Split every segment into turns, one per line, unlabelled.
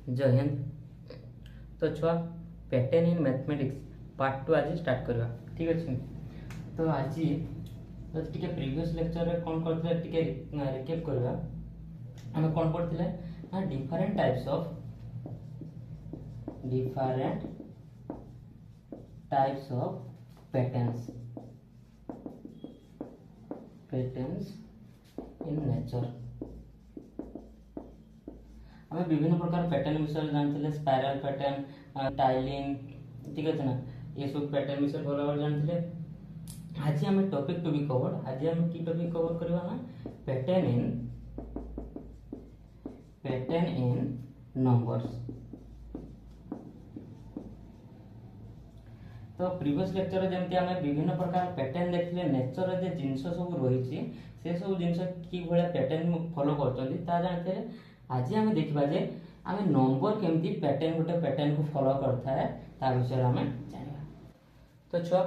जय हिंद। तो छुआ पैटर्न इन मैथमेटिक्स पार्ट 2 आज स्टार्ट करवा। ठीक अच्छे। तो आज टे प्रीवियस लेक्चर रे कौन करते टे रिकेप करवा। आम कौन पढ़ते ना different types of patterns in nature. हमें विभिन्न प्रकार पैटर्न विषय जानते स्पाइरल पैटर्न टाइलिंग। ठीक अच्छे ना ये सब पैटर्न विषय भल भाव जानते। आज आम टॉपिक टू बी कवर्ड। आज आम की टॉपिक कवर करवा ना पैटर्न इन नंबर्स। तो प्रीवियस लेक्चर जमती आम विभिन्न प्रकार पैटर्न देखले नेचर जे जिनस सब रही से सब जिनस कि भाया पैटर्न फॉलो करता जानते। आज आम देखा जे आम नंबर केमती पैटर्न गोटे पैटर्न को फॉलो करता है ता विषय आम जाना। तो छुआ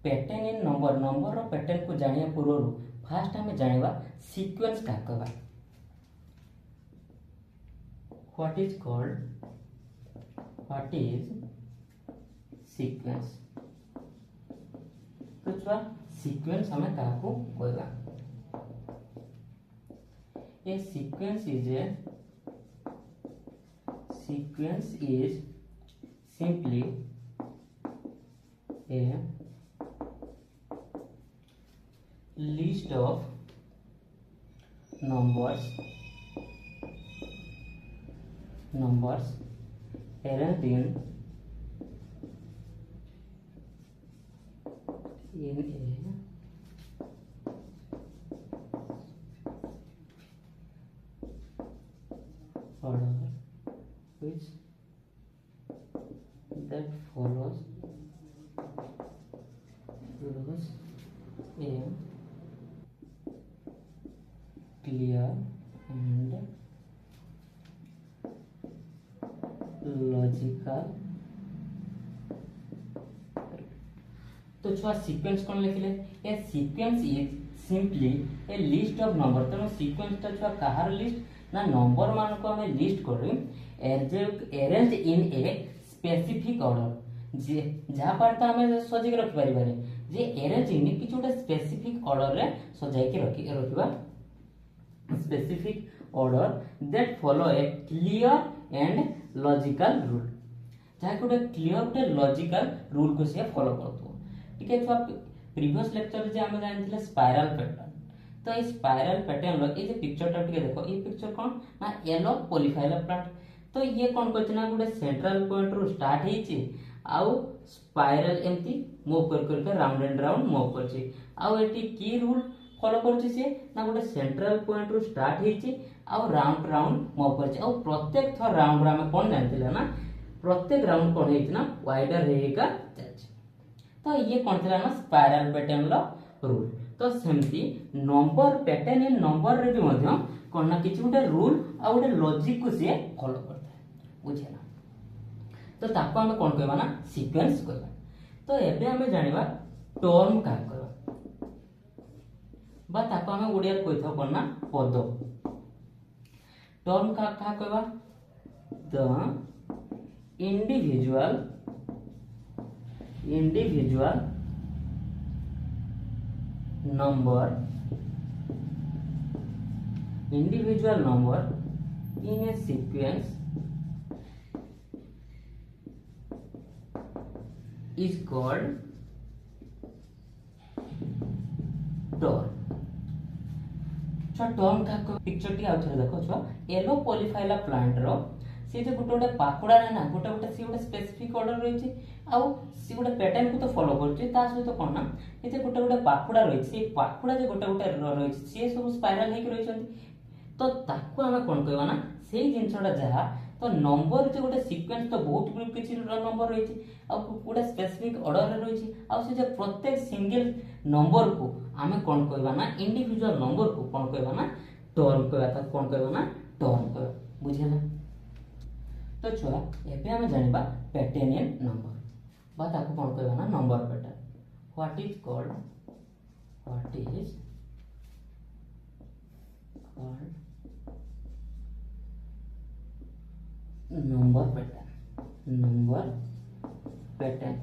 पैटर्न इन नंबर पैटर्न को जानिया पूर्व फास्ट आम जाना सीक्वेंस क्या कहवा। What is sequence. तो छुआ सीक्वेंस हमें क्या कहवा। A sequence is simply a list of numbers arranged in a order which that follows a clear and logical। तो छुआ सीक्वेंस कौन लिखले a sequence is simply a list of number. तेणु सीक्वेंस टा छुआ कहार लिस्ट ना नंबर मान को हमें लिस्ट कर arrange in a specific order जे जहाँ पर हमें सजाई रखि पारे जे अरेंज इन कि गोटे स्पेसिफिक ऑर्डर रे सजाई के रखिबा specific order that follow a clear and logical rule. जहाँ गोटे क्लियर गोटे लॉजिकल रूल को से फॉलो करथो। ठीक है। तो प्रीवियस लेक्चर जे हम जानथिले स्पाइरल पैटर्न। तो ये स्पाइरल पैटर्न लो ये पिक्चर टा टिके देखो ये पिक्चर कौन ना येलो पॉलीफाइलर प्लांट। तो ये कौन करछ ना गोटे सेंट्रल पॉइंट रो स्टार्ट हेछि आउ स्पाइरल एम्ति मूव कर राउंड एंड राउंड मूव करछि। आउ एटी की रूल फॉलो करछि से ना गोटे सेंट्रल पॉइंट रो स्टार्ट हेछि आउ राउंड राउंड मूव करछि। आउ प्रत्येक थर राउंड रा हम कोन जानथिले ना प्रत्येक राउंड कोन हेछि ना वाइडर हेगा जाछि। तो ये कौन थिला ना स्पाइरल पैटर्न लो रूल। तो सेमती नंबर पैटर्न इन नंबर रे भी मध्य कोन ना किछि गोटे रूल आ गोटे लॉजिक को से फॉलो करता है बुझे ना। तो ताको हम कोन कहबा ना सीक्वेंस कहबा। तो एबे हम जानिबा टर्म का कहबा बा ताको हम ओडिया रे कहिथो कोन ना पद। टर्म का कहबा the individual number in a sequence is called term। Term का पिक्चर टी आउथरे देखो छुआ येलो पॉलीफाइला प्लांट रो से जे गोटे गोटे पाखुडा रे ना गोटे गोटे से गोटे स्पेसिफिक ऑर्डर रही छी आउ से गोटे पैटर्न को तो फॉलो करछि ता सहित कोन ना एते गोटे गोटे पाखुडा रही छी पाखुडा जे गोटे गोटे रही छी से सब स्पाइरल हेक रही छथि। तो ताको हम कोन कहबा ना सेही जिंसडा जहा तो नंबर जे गोटे सीक्वेंस तो बहुत ग्रुप किछि नंबर रही छी आ गोटे स्पेसिफिक ऑर्डर रे रही छी आ से जे प्रत्येक सिंगल नंबर को हमें कोन कहबा ना इंडिविजुअल नंबर को कोन कहबा ना टर्म कहबा। ता कोन कहबा ना टर्म कहबा बुझेला। तो छुआ एबे हम जानिबा पैटर्न इन नंबर बा ताको कोन कहबा ना number pattern. What is called number pattern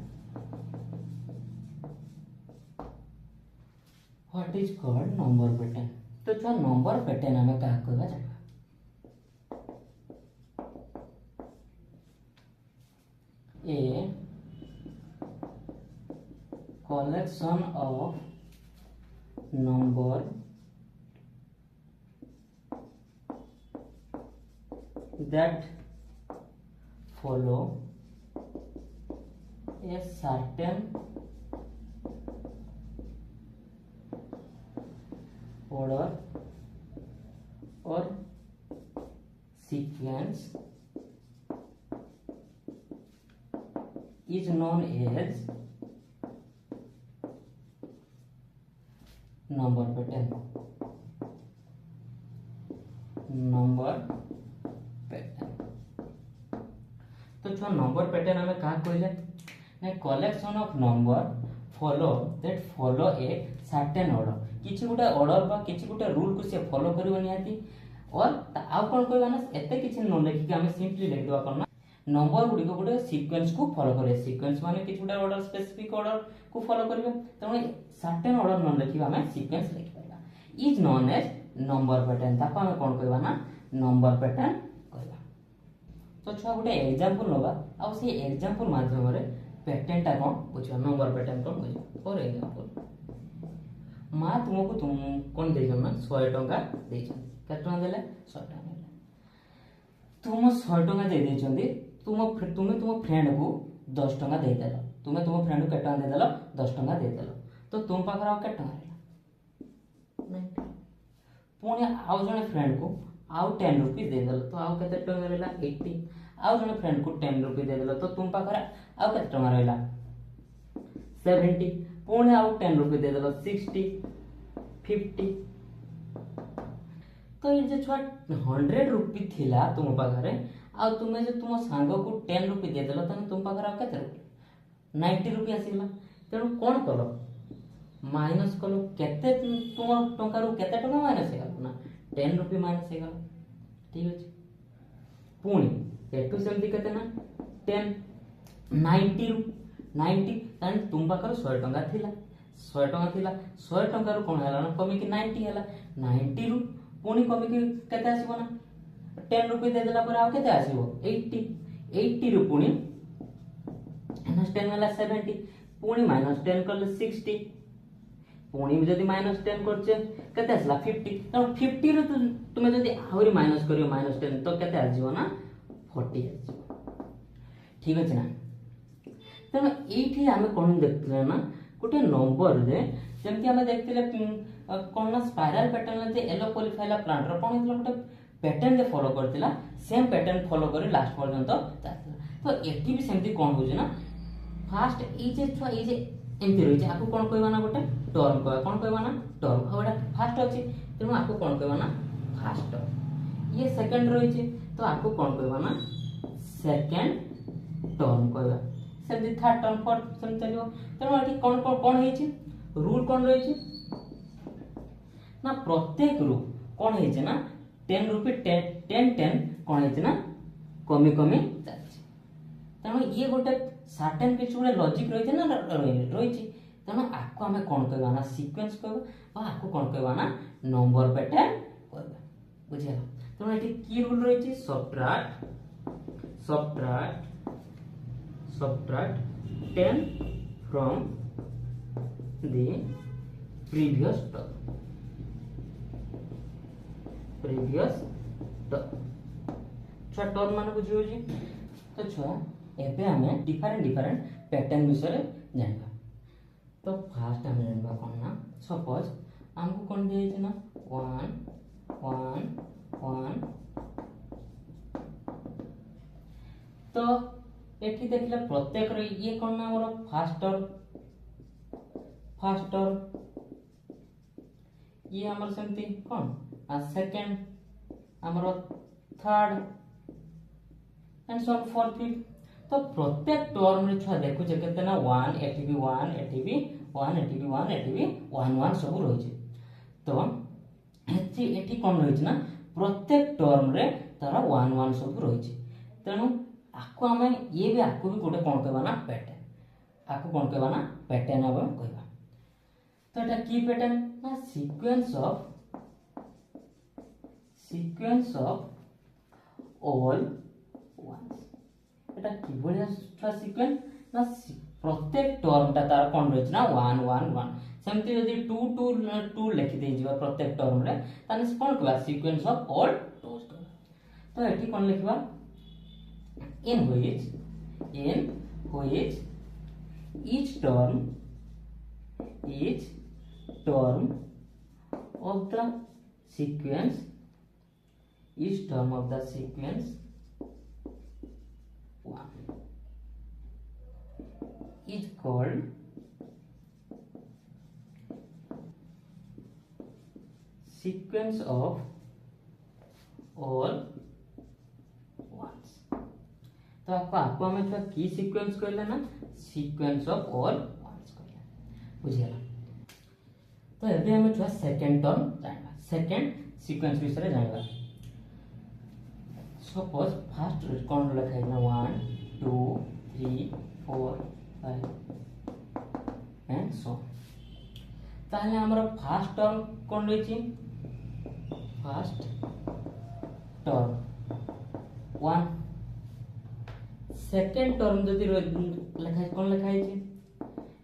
what is called number pattern. तो छुआ नंबर पैटर्न आम क्या कहवा जाना ए collection of number that follow a certain order or sequence is known as number pattern. तो जो नंबर पैटर्न हमें क्या कहले ना collection of number follow a certain order किछि गुटे ऑर्डर बा किछि गुटे रूल को से फॉलो करबो निहाती और आ कोन कहबा ना एते किछि न लिखि के हमें सिंपली लिख देबा करना नंबर गुडी को गुटे सीक्वेंस को फॉलो करे सीक्वेंस माने किछि गुटे ऑर्डर स्पेसिफिक ऑर्डर को फॉलो करबे त सर्टेन ऑर्डर न लिखि हमें सीक्वेंस लिख परबा is known as number pattern ताको हमें कोन कहबा ना नंबर पैटर्न कहबा। तो छुआ गोटे एग्जांपल नबा आ से एग्जांपल माध्यम रे पैटर्न टा कोन बुझियो नंबर पैटर्न कोन बुझियो फॉर एग्जांपल मा तुमको तुम कोन देछन ना 100 टका देछन केते टका देले 100 टका देले तुम 100 टका दे देछंदी तुम तुम फ्रेंड को 10 टका दे देलो तुम तुम फ्रेंड को केते टका दे देलो 10 टका दे देलो तो तुम पाखर आ केते टका रहला 90 पुणी आउ जने फ्रेंड को आउ 10 रुपीस दे देलो तो आउ केते टका रहला 80 आउ जने फ्रेंड को 10 रुपीस दे देलो तो तुम पाखर आउ केते टका रहला 70 पुणी आउ 10 रुपीस दे देलो 60 50 तो ये जो छुआ 100 रुपी थिला तुम पाखरे आ तुमे जो तुम सांग को 10 रुपी दे देलो तने तुम पाखरे आ केते रुपी 90 रुपी आसीला तेणु कोन कलो माइनस कलो केते तुम टंका रु केते टका माइनस हेगल ना 10 रुपी माइनस हेगल ठीक अछि पुणी एटू सेमती केते ना 10 90 रु 90 तने तुम पाखरे 100 टका थिला 100 टका थिला 100 टका रु कोन हैला ना कमी कि 90 हैला 90 रु पुणी कमी कि केते आसीबो ना 10 रुपी दे देला पर आ केते आसीबो 80 80 रु पुणी माइनस 10 वाला 70 पुणी माइनस 10 करले 60 पुणी जदी माइनस 10 करछे केते आसला 50 तो 50 रु तुमे जदी आहुरी माइनस करियो माइनस 10 तो केते आसीबो ना 40 आसीबो ठीक अछि ना तो एठी हमें कोन देखले ना गोटे नंबर रे जेमति हमें देखतिले कोन ना स्पाइरल पैटर्न जे एलो पॉलीफाइला प्लांट रो कोन हितला गोटे पैटर्न जे फॉलो करतिला सेम पैटर्न फॉलो करे लास्ट पर्यंत जातिला तो एठी भी सेमति कोन होजे ना फास्ट ई जे एमती रही आपको कौन कहवा ना गोटे टर्म कहवा कौन कहवा ना टर्म गोटे फास्ट अच्छी तेणु आपको कौन कहवा ना फास्ट टर्म ये सेकंड रही तो आपको कौन कहवा ना सेकंड टर्म कहवा सेमती थर्ड टर्म फोर्थ सेम चलियो तेणु एठी कौन कौन कौन हेछि रूल कौन रही ना प्रत्येक रू कौन हेछि ना 10 रुपी 10 कौन हेछि ना कमी कमी जाछि तेणु ये गोटे सर्टेन किछ गोटे लॉजिक रही ना रही तेणु आपको आम कौन कहवा ना सीक्वेंस कहवा आपको कौन कहवा ना नंबर पैटर्न कहवा बुझिया तेणु ये की रूल रही subtract 10 from the previous term छुआ टर्म मान बुझियो जी तो छुआ एबे हमें डिफरेंट पैटर्न विषय जानबा तो फास्ट हमें जानबा कोन ना सपोज हमको कोन दे छै ना 1 1 1 तो एठी देखले प्रत्येक रे ये कोन ना हमर फास्टर ये हमर सेमती कोन आ सेकंड हमर third and so on fourth fifth तो प्रत्येक टर्म रे छुआ देखु जे केते ना 1 एठी भी 1 एठी भी 1 एठी भी 1 एठी भी 1 1 सब रहि छै तो एठी कोन रहि छै ना प्रत्येक टर्म रे तारा 1 1 सब रहि छै तेणु आपको आम ये भी आपको भी गोटे कौन कहवा ना पैटर्न आपको कौन कहवा ना पैटर्न आम कहवा तो एटा की पैटर्न ना सीक्वेंस ऑफ ऑल वन्स एटा कि भलिया सीक्वेंस ना प्रत्येक टर्मटा तार कौन रही ना 1 1 1 सेमती जदि 2 2 2 लिखि दे जिवा प्रत्येक टर्म रे ताने कौन कहवा सीक्वेंस ऑफ ऑल टूज तो एठी कौन लिखबा in which each term of the sequence one is called sequence of all ones तो आपको हमें छुआ की सीक्वेंस कहले ना सीक्वेंस ऑफ ऑल वन्स कहले बुझियला तो एबे हमें छुआ सेकंड टर्म जानबा सेकंड सीक्वेंस विषय जानबा सपोज फर्स्ट कौन लिखा है ना 1 2 3 4 5 एंड सो ताहले हमर फर्स्ट टर्म कौन रही छी फर्स्ट टर्म 1 सेकेंड टर्म जदि लिखा कौन लिखा है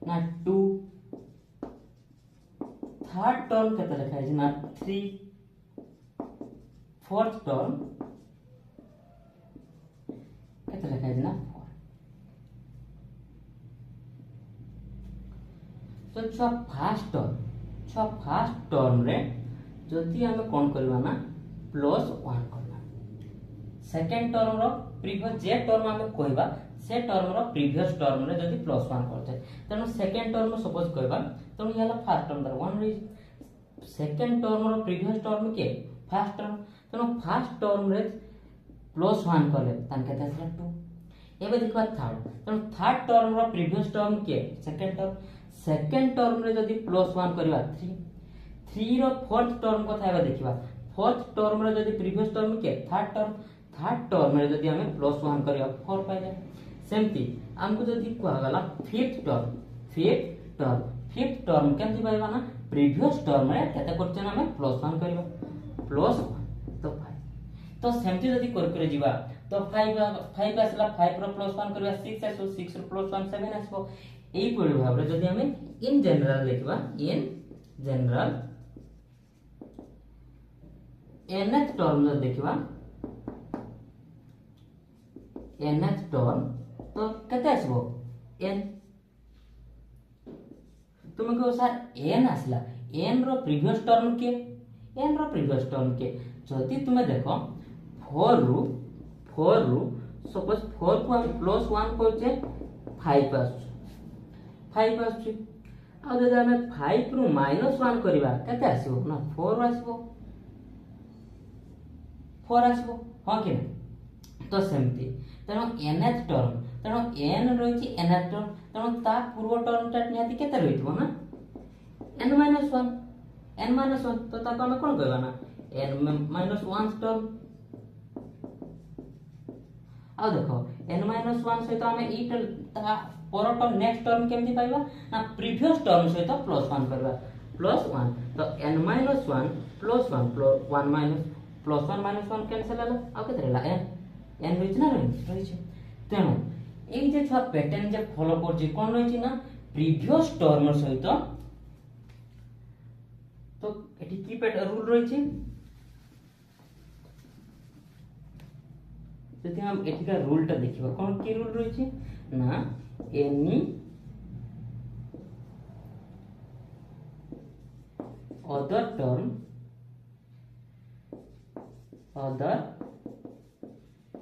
ना 2 थर्ड टर्म केते लिखा है ना 3 फोर्थ टर्म केते लिखा है ना 4 तो छुआ फर्स्ट टर्म रे जदि हमें कौन करबा ना +1 करबा सेकेंड टर्म रो प्रीवियस जे टर्म हमें कहबा से टर्म रो प्रीवियस टर्म रे जदि +1 करते तेणु सेकेंड टर्म सपोज कहबा तेणु याला फर्स्ट टर्म दर 1 रे सेकेंड टर्म रो प्रीवियस टर्म के फर्स्ट टर्म तेणु फर्स्ट टर्म रे +1 करले तान केते आसला 2 एबे देखबा थर्ड तेणु थर्ड टर्म रो प्रीवियस टर्म के सेकेंड टर्म रे जदि +1 करबा 3 रो फोर्थ टर्म को थाबा देखिबा फोर्थ टर्म रे जदि प्रीवियस टर्म के थर्ड टर्म रे जदि हमें +1 करिया 4 पाइ जाय सेमती हमको जदि कहा गला फिफ्थ टर्म केमति पाइबा ना प्रीवियस टर्म रे केते करछन हमें +1 करबा +1 तो 5 तो सेमती जदि कर जीवा तो 5 आसला 5 रो +1 करबा 6 आसो 6 रो +1 7 आसो एई परि भाव रे जदि हमें इन जनरल लिखबा इन जनरल nth टर्म जदि देखबा nth टर्म तो केते आसबो n तुम कहो सर n आसला n रो प्रीवियस टर्म के जदि तुम देखो 4 रु सपोज 4 को हम +1 करछे 5 आछे आ जदि हम 5 रु -1 करबा केते आसीबो ना 4 आसीबो हां कि तो सेमती तेणु nth टर्म तेणु n रही nth टर्म तेणु ता पूर्व टर्म टा निहाती केते रहितबो ना n -1 तो ताको हम कोन कहबा ना n -1 टर्म आ देखो n-1 सहित हम ई पर टर्म नेक्स्ट टर्म केमति पाइबा ना प्रीवियस टर्म सहित +1 करबा +1 तो n-1 +1 कैंसिल होला आ केते रहला n रहिछ ना रहिछ तेणु एई जे छ पैटर्न जे फॉलो करछि कोन रहिछि ना प्रीवियस टर्म सहित तो एठी की पैटर्न रूल रहिछि जदि हम एठिका रूल टा देखिबा कोन की रूल रहिछि ना any other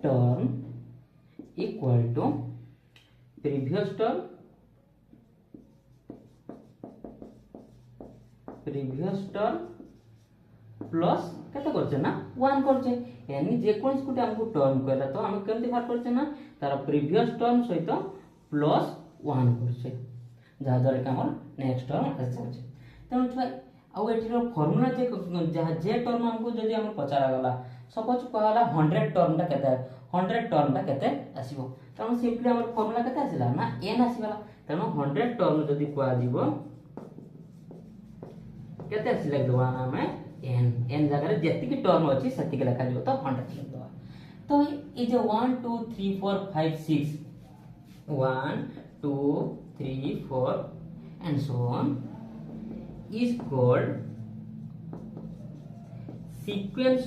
term equal to previous term plus केते करछे ना 1 करछे यानी जे कोन स्कुटी हमको टर्म कहला तो हम केमति बात करछे ना तार प्रीवियस टर्म सहित +1 करछे जा द्वारा कि हमर नेक्स्ट टर्म आछे तेणु छुआ आ एठिरो फार्मूला जे टर्म हमको जदि हम पचारा गला सपोज कहला 100 टर्म टा केते 100 टर्म टा केते आसीबो तनो सिंपली हमर फार्मूला केते आसिला ना n आसीगला तनो 100 टर्म जदी को आजीबो केते आसी लिख दवा ना हमें n जगह रे जति की टर्म अछि सति के लिखा जिवो तो 100 लिख दवा तो ये जो 1 2 3 4 5 6 1 2 3 4 and so on is called sequence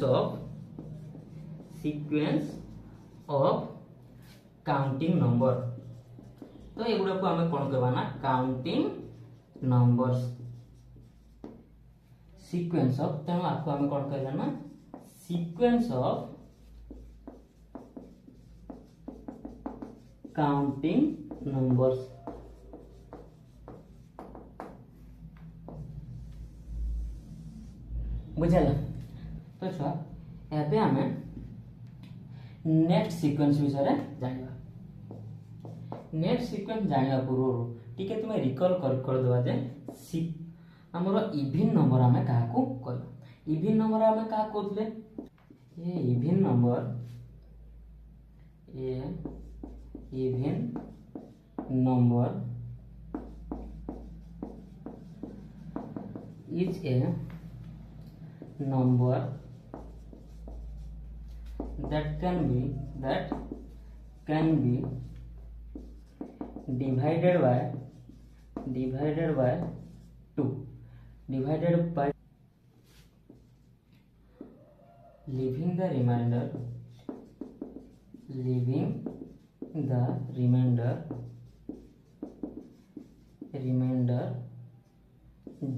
of counting number। तो एगुड़ा को हमें कौन करवा ना काउंटिंग नंबर्स सीक्वेंस ऑफ तेणु आपको हमें कौन करवा ना सीक्वेंस ऑफ काउंटिंग नंबर्स। बुझल तो छुआ एबे हमें नेक्स्ट सीक्वेंस विषय जानिबा नेक्स्ट सीक्वेंस जानिबा पूर्व टिके तुम रिकॉल कर दवा जे हमरो इवन नंबर हमें कहा को कहबा इवन नंबर हमें कहा कहले ये even number is a number that can be divided by 2 divided by leaving the remainder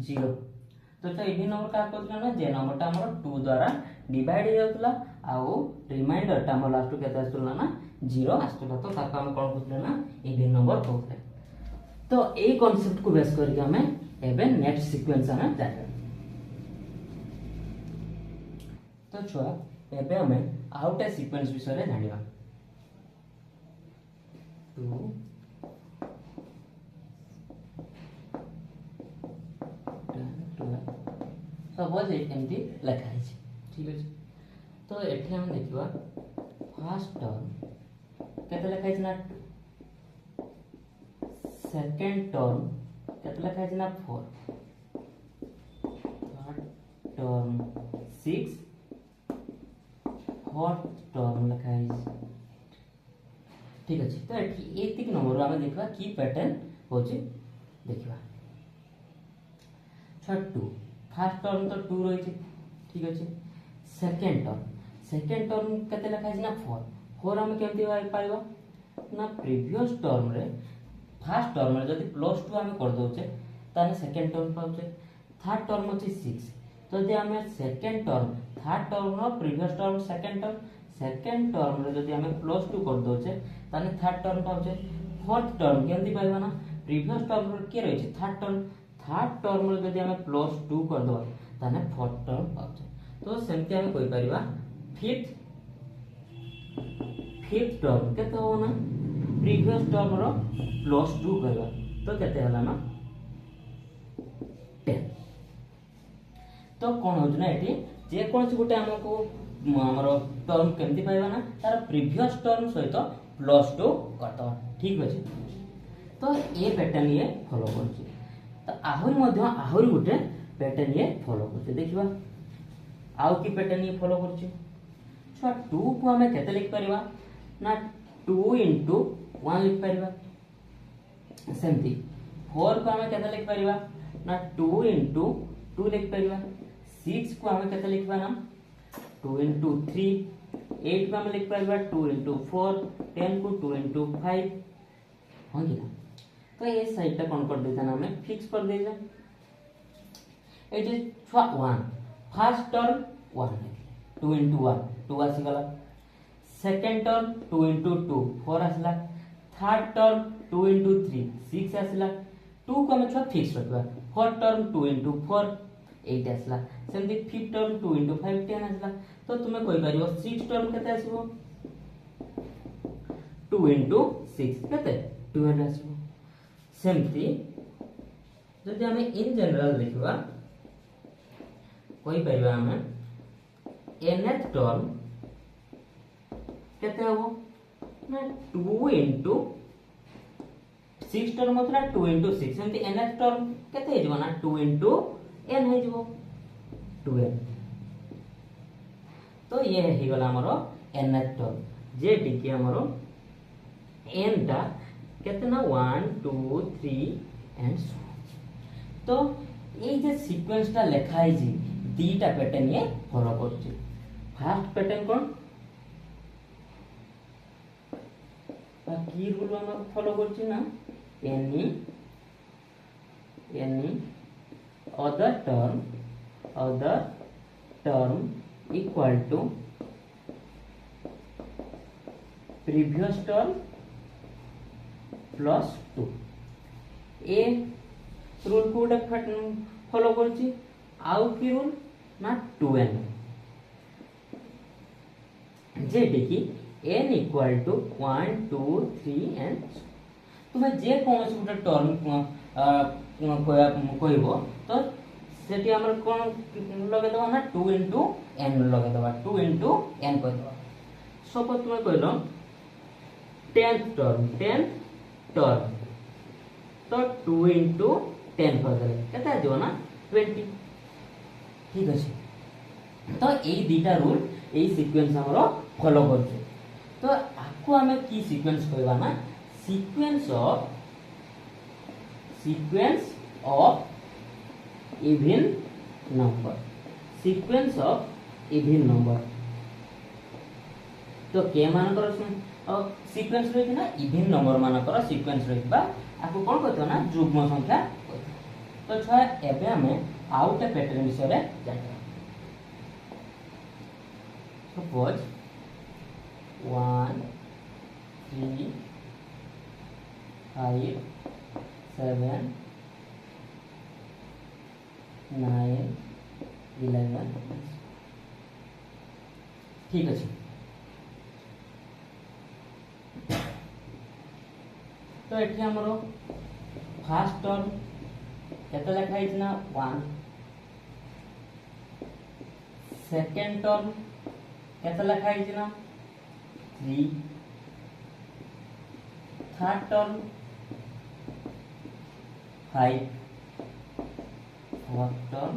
0। तो इवन नंबर का कहतला ना जे नंबरटा हमर 2 द्वारा डिवाइड हो जाउतला आउ रिमाइंडर टा हमर लास्ट केते आस्तला ना 0 आस्तला तो ताका हम कोन कहतले ना इवन नंबर कहतले। तो ए कांसेप्ट को बेस करके हमें एबे नेक्स्ट सीक्वेंस हमें जाने तो छुआ एबे हमें आउट ए सीक्वेंस विषय रे जानिबा 2 सपोज एमती लिखा है ठीक है। तो एठी हम देखिबा फर्स्ट टर्म केते लिखा है ना 2 सेकंड टर्म केते लिखा है ना 4 थर्ड टर्म 6 फोर्थ टर्म लिखा है ठीक अछि। तो एठी एतिक नंबर हम देखबा की पैटर्न होचे देखबा 2 फर्स्ट टर्म तो 2 रही थी ठीक अच्छे। सेकेंड टर्म केते लिखा है ना 4 हम केमती पाइबा ना प्रीवियस टर्म रे फर्स्ट टर्म रे जदी +2 हम कर दोचे ताने सेकेंड टर्म पाउचे। थर्ड टर्म अछि 6 जदी हम सेकेंड टर्म थर्ड टर्म रो प्रीवियस टर्म सेकेंड टर्म रे जदी हम +2 कर दोचे ताने थर्ड टर्म पाउचे। फोर्थ टर्म केमती पाइबा ना प्रीवियस टर्म रे के रही थर्ड टर्म रे जदी हमें +2 कर दो ताने फोर्थ टर्म पाउचे। तो सेमती हम कोइ परिबा फिफ्थ टर्म केते हो ना प्रीवियस टर्म रो +2 करबा तो केते हला ना 10। तो कोन होज ना एठी जे कोन से गुटे हमको हमरो टर्म केमती पाइबा ना तार प्रीवियस टर्म सहित +2 करतो ठीक अछि। तो ए पैटर्न ये फॉलो करछि तो आहुरी गोटे पैटर्न ये फॉलो करछे देखिबा आउ की पैटर्न ये फॉलो करछे छुआ 2 को हमें केते लिख परिबा ना 2 * 1 लिख परिबा सेमती 4 को हमें केते लिख परिबा ना 2 * 2 लिख परिबा 6 को हमें केते लिखबा ना 2 * 3 8 को हमें लिख परिबा 2 * 4 10 को 2 * 5 हो गया। तो ये साइड टा कौन कर देता ना हमें फिक्स कर देता ए जे 1 फर्स्ट टर्म 1 2 * 1 2 आसी गला सेकंड टर्म 2 * 2 4 आसला थर्ड टर्म 2 * 3 6 आसला 2 को हम छुआ फिक्स रखबा फोर्थ टर्म 2 * 4 8 आसला सेमती फिफ्थ टर्म 2 * 5 10 आसला। तो तुम्हें कोइ परिबो सिक्स टर्म केते आसीबो 2 * 6 केते 12 आसीबो सेमती जदि हमें इन जनरल देखबा कोई परिबा हमें nth टर्म केते हबो ना 2 into 6 टर्म होतला 2 into 6 सेमती nth टर्म केते हे जबो ना 2 into n हे जबो 2n। तो ये हे गला हमरो nth टर्म जे टिके हमरो n टा केते ना 1 2 3 एंड सो। तो ये जे सीक्वेंस टा लिखाई जी दीटा पैटर्न ये फॉलो करछि। फर्स्ट पैटर्न कोन की रूल हम फॉलो करछि ना any other term equal to previous term plus 2 ए रूल को फॉलो करछि। आउ की रूल ना 2n जेटी की n इक्वल टू 1 2 3 एंड तुम्हें जे कौन से गोटे टर्म कहबो तो सेठी हमर कोन लगे दबा ना 2 into n लगे दबा 2 into n कह दबा। सपोज तुम्हें कहलो 10th टर्म तो 2 into 10 कर दे केते आजो ना 20। ठीक अछि। तो ए दीटा रूल ए सीक्वेंस हमरो फॉलो करछे। तो आको हमें की सीक्वेंस कहबा ना सीक्वेंस ऑफ इवन नंबर। तो के मानकर सीक्वेंस रही ना इवन नंबर मानकर सीक्वेंस रहिबा आको कोन कहतो ना जुग्म संख्या कहतो। तो छा एबे हमें आउट पैटर्न विषय रे जानिबा। सपोज 1 3 5 7 9 11। ठीक अछि। तो एठी हमरो फर्स्ट टर्म केते लिखा है ना 1। सेकंड टर्म केते लिखा है ना 3। Third term 5। फोर्थ टर्म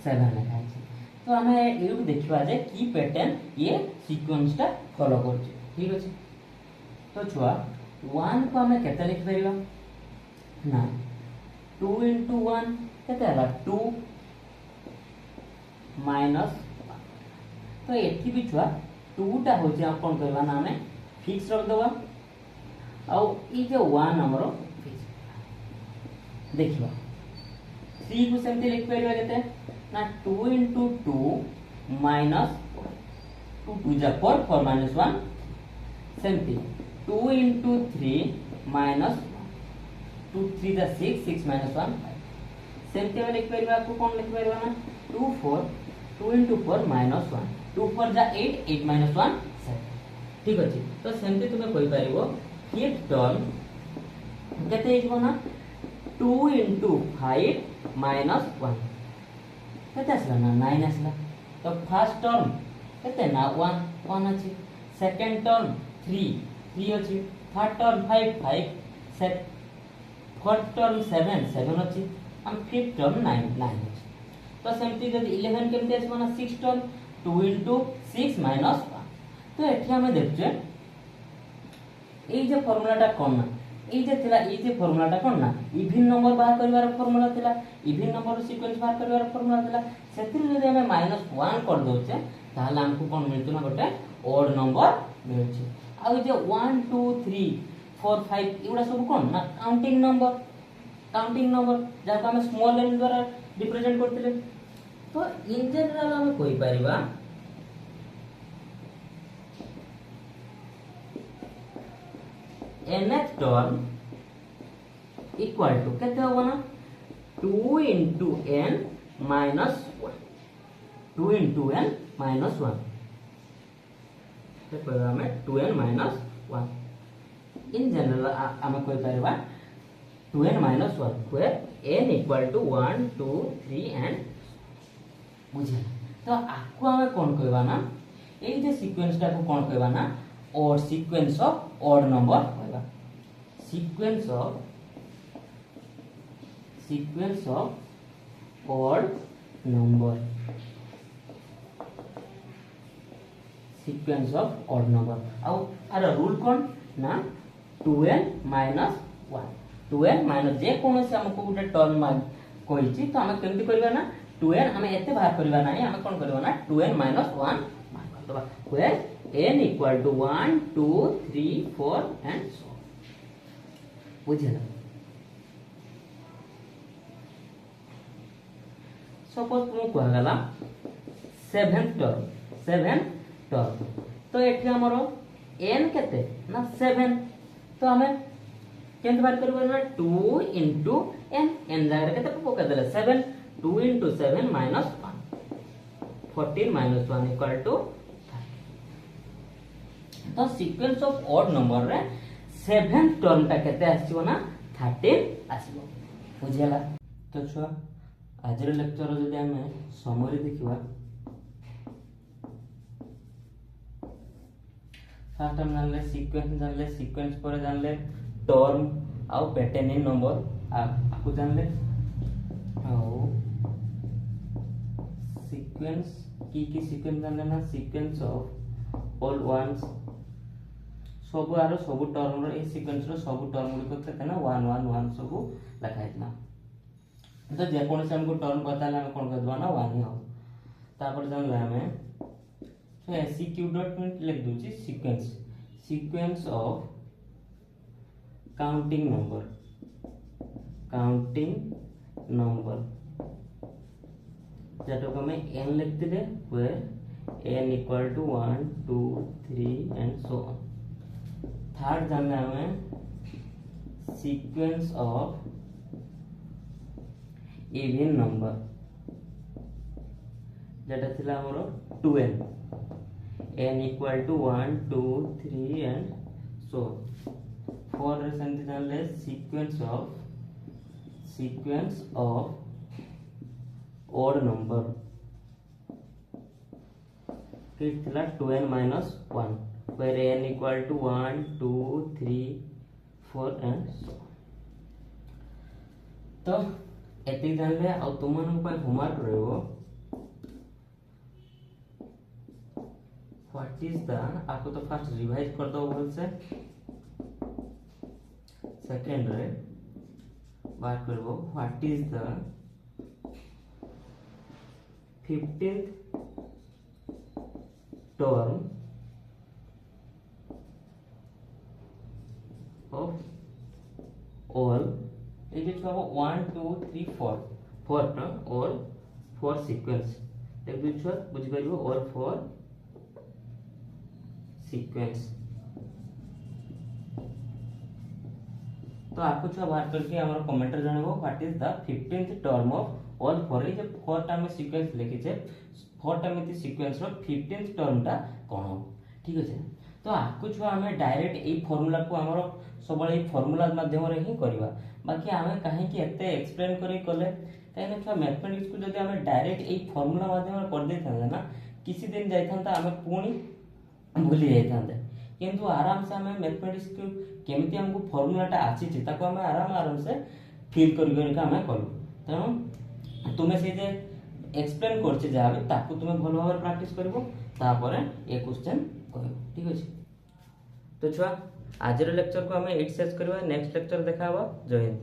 7 लिखा है। तो हमें एउ देखिबा जे की पैटर्न ये सीक्वेंस टा फॉलो करछ। ठीक अछि। तो छुआ 1 को हमें केते लिख परिबा ना 2 into 1 केते हला 2 minus। तो एठी भी छुआ 2 टा हो जे अपन करबा ना हमें फिक्स रख दबा आ ई जे 1 हमरो फिक्स देखिबा 3 को सेमते लिख परिबा केते ना 2 into 2 minus 2 2 जा 4 4 minus 1 सेमते 2 into 3 minus 2 3 जा 6 6 minus 1 5 सेमते हम लिख परिबा को कोन लिख परिबा ना 2 4 2 into 4 minus 1 2 4 जा 8 8 minus 1 7। ठीक अछि। तो सेमते तुमे कहि परिबो फिफ्थ टर्म केते हिजबो ना 2 into 5 minus 1 केते आसला ना 9 आसला। तो फर्स्ट टर्म केते ना 1 1 अछि। सेकंड टर्म 3 3 अछि। Third term 5 5 7। फोर्थ टर्म 7 7 अछि। हम फिफ्थ टर्म 9 9 अछि। तो सेमती जदि 11 केमते आसबो ना 6 टर्म 2 into 6 minus 1। तो एठी हमें देखछे ए जे फार्मूलाटा कोन ना ए जे थिला ए जे फार्मूलाटा कोन ना इवन नंबर बाहर करबार फार्मूला थिला इवन नंबर सीक्वेंस बाहर करबार फार्मूला थिला सेतिर जदि हमें -1 कर दोचे ताहले हमको कोन मिलतो ना गोटे ओड नंबर मिलछि। आ जे 1 2 3 4 5 एउडा सब कोन ना काउंटिंग नंबर जाको हम स्मॉल n द्वारा रिप्रेजेंट करथिले। तो इन जनरल हम कोइ परिबा nth टर्म इक्वल टू केते होबो ना 2 into n minus 1 2 into n minus 1 ते कहबा हमें 2n minus 1 इन जनरल हमें कोइ परिबा 2n minus 1 where n equal to 1 2 3 and बुझे। तो आपको आमे कोन कहबा ना एई जे सीक्वेंस टा को कोन कहबा ना odd sequence of odd number कहबा sequence of odd number sequence of odd number आउ आर रूल कोन ना 2n minus 1 2n माइनस जे कोन से हमको गुटे टर्म मान कहिछि तो हम केमति करबा ना 2n हम एते बाहर करबा नाही हम कोन करबा ना 2n minus 1 बाहर कर दबा where n equal to 1 2 3 4 and so बुझिला suppose तुम को गला 7th टर्म तो एठी हमरो n केते ना 7 तो हमें केंत बार करबो ना 2 into n n जगह केते पका देले 7 2 into 7 minus 1 14 minus 1 equal to 30 तो सीक्वेंस ऑफ ऑड नंबर रे 7th टर्म ता केते आसीबो ना 13 आसीबो बुझिला तो छुआ आज रे लेक्चर जदि हमें समरी देखिबा फर्स्ट हम जानले सीक्वेंस पर जानले टर्म आउ पैटर्न इन नंबर आपको जानले आउ सीक्वेंस की सीक्वेंस जानले ना सीक्वेंस ऑफ ऑल वंस सब आरो सब टर्म रो ए सीक्वेंस रो सब टर्म गुडी को ना 1 1 1 सब लिखा हैतला तो जे कोन से हमको टर्म बताला हम कोन करदबा ना 1 ही हो तापर जानले हमें तो SEQ डॉट में लिख दूची सीक्वेंस ऑफ काउंटिंग नंबर जेटा को हमें n लिखते थे where n equal to 1 2 3 and so on third जानना हमें सीक्वेंस ऑफ इवन नंबर जेटा थिला हमरो 2n n equal to 1 2 3 and so for reason जानले sequence of odd number कितना 2n minus 1 where n equal to 1 2 3 4 and so तो एति जानले आ तुमन पे होमवर्क रहबो व्हाट इज द आपको तो फर्स्ट रिवाइज कर दो बोल से सेकंड रे बात करबो what is the 15th term of all ये जो छो 1 2 3 4 4 टर्म ऑल 4 सीक्वेंस एक भी छो बुझ परिबो ऑल 4 सीक्वेंस तो आपको छुआ बाहर करके हमारा कमेंट जानबो what is the 15th term of all four J four टा में सीक्वेंस लिखि छे फोर टा में सीक्वेंस रो 15th टर्म टा कोन ठीक है तो आपको छुआ हमें डायरेक्ट ए फार्मूला को हमारा सब बळे फार्मूला माध्यम रे ही करबा बाकी हमें काहे कि एते एक्सप्लेन करी करले काहे छुआ मैथमेटिक्स को जदी हमें डायरेक्ट ए फार्मूला माध्यम रे कर देथां ना किसी दिन जाइथांता हमें पुणी भूली जाइथांते किंतु आराम से हमें मैथमेटिक्स को केमिति हमको फार्मूलाटा आछि छि ताको हमें आराम से फील करि करि का हमें करू तेणु तुमे से जे एक्सप्लेन करछि जा हमें ताको तुमे भलो भाବରେ प्रैक्टिस करबो तापर ए क्वेश्चन कहबो ठीक अछि तो छुआ आज रे लेक्चर को हमें 8 शेष करबा नेक्स्ट लेक्चर देखाबो जय हिंद।